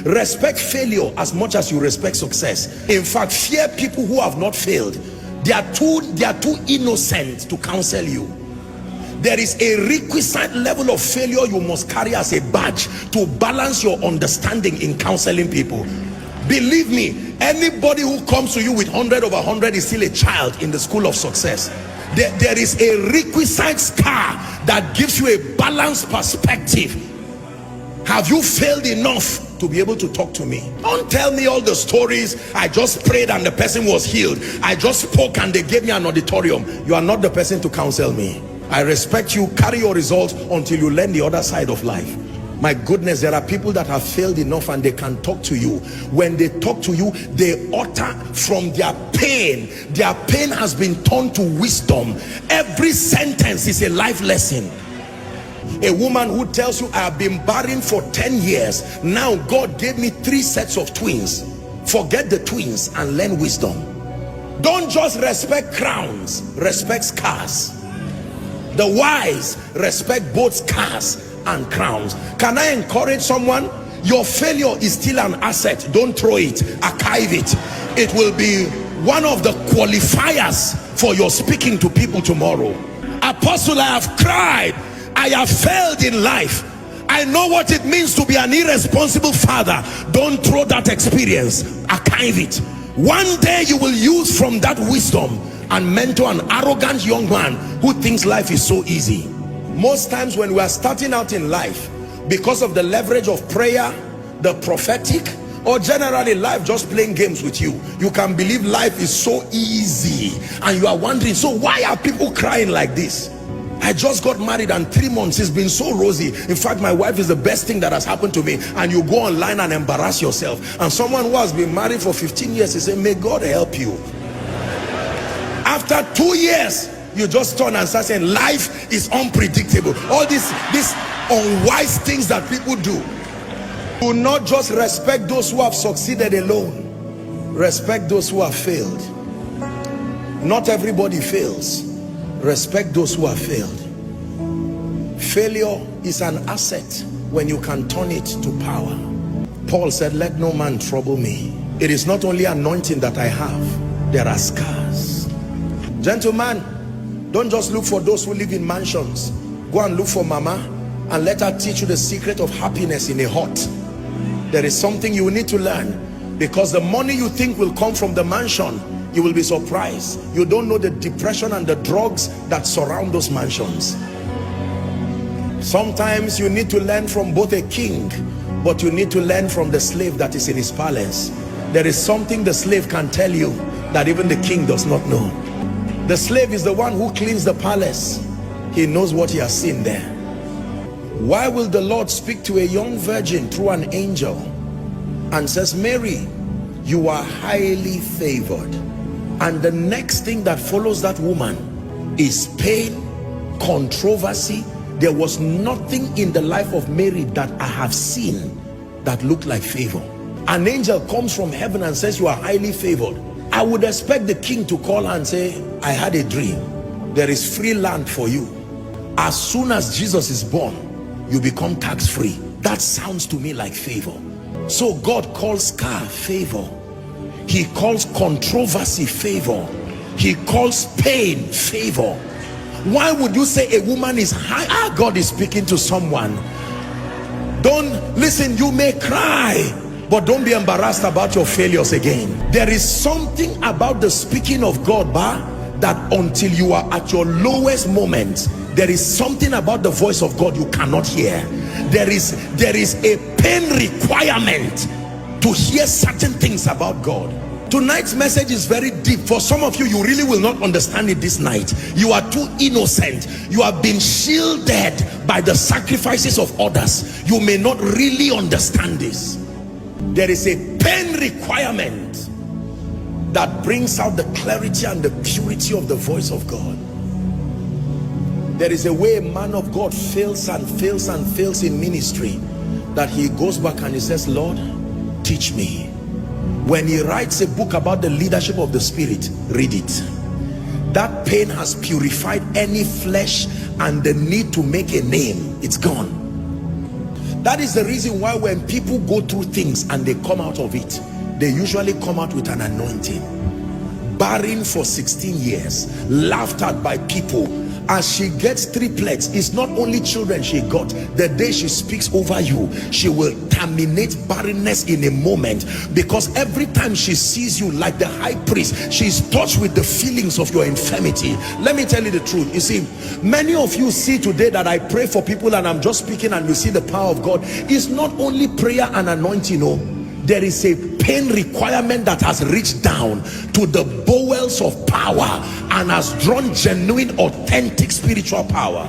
Respect failure as much as you respect success. In fact, fear people who have not failed. They are too innocent to counsel you. There is a requisite level of failure you must carry as a badge to balance your understanding in counseling people. Believe me, anybody who comes to you with 100 over 100 is still a child in the school of success. There is a requisite scar that gives you a balanced perspective. Have you failed enough to be able to talk to me? Don't tell me all the stories. I just prayed and the person was healed. I just spoke and they gave me an auditorium. You are not the person to counsel me. I respect you. Carry your results until you learn the other side of life. My goodness, there are people that have failed enough and they can talk to you. When they talk to you, they utter from their pain. Their pain has been turned to wisdom. Every sentence is a life lesson. A woman who tells you, I have been barren for 10 years. Now God gave me 3 sets of twins. Forget the twins and learn wisdom. Don't just respect crowns, respect scars. The wise respect both scars and crowns. Can I encourage someone? Your failure is still an asset. Don't throw it, archive it. It will be one of the qualifiers for your speaking to people tomorrow. Apostle, I have cried, I have failed in life, I know what it means to be an irresponsible father. Don't throw that experience, archive it. One day you will use from that wisdom and mentor an arrogant young man who thinks life is so easy. Most times when we are starting out in life, because of the leverage of prayer, the prophetic, or generally life just playing games with you, you can believe life is so easy and you are wondering, so why are people crying like this? I just got married and 3 months it's been so rosy. In fact, my wife is the best thing that has happened to me. And you go online and embarrass yourself. And someone who has been married for 15 years is saying, may God help you. After 2 years, you just turn and start saying life is unpredictable. All these unwise things that people do. Do not just respect those who have succeeded alone. Respect those who have failed. Not everybody fails. Respect those who have failed. Failure is an asset when you can turn it to power. Paul said, let no man trouble me. It is not only anointing that I have, there are scars. Gentlemen, don't just look for those who live in mansions. Go and look for mama and let her teach you the secret of happiness in a hut. There is something you need to learn, because the money you think will come from the mansion, you will be surprised. You don't know the depression and the drugs that surround those mansions. Sometimes you need to learn from both a king, but you need to learn from the slave that is in his palace. There is something the slave can tell you that even the king does not know. The slave is the one who cleans the palace. He knows what he has seen there. Why will the Lord speak to a young virgin through an angel and says, Mary, you are highly favored? And the next thing that follows that woman is pain, controversy. There was nothing in the life of Mary that I have seen that looked like favor. An angel comes from heaven and says, you are highly favored. I would expect the king to call her and say, I had a dream. There is free land for you. As soon as Jesus is born, you become tax-free. That sounds to me like favor. So God calls scar favor. He calls controversy favor. He calls pain favor. Why would you say a woman is high? God is speaking to someone. Don't listen, you may cry, but don't be embarrassed about your failures again. There is something about the speaking of God, that until you are at your lowest moment, there is something about the voice of God you cannot hear. There is a pain requirement to hear certain things about God. Tonight's message is very deep. For some of you, you really will not understand it this night. You are too innocent. You have been shielded by the sacrifices of others. You may not really understand this. There is a pain requirement that brings out the clarity and the purity of the voice of God. There is a way a man of God fails and fails and fails in ministry, that he goes back and he says, Lord, teach me. When he writes a book about the leadership of the Spirit, read it. That pain has purified any flesh and the need to make a name. It's gone. That is the reason why when people go through things and they come out of it, they usually come out with an anointing. Barren for 16 years, laughed at by people. As she gets triplets, it's not only children she got. The day she speaks over you, she will terminate barrenness in a moment, because every time she sees you, like the high priest, she's touched with the feelings of your infirmity. Let me tell you the truth. You see, many of you see today that I pray for people and I'm just speaking and you see the power of God. It's not only prayer and anointing, no. There is a pain requirement that has reached down to the bowels of power and has drawn genuine, authentic spiritual power.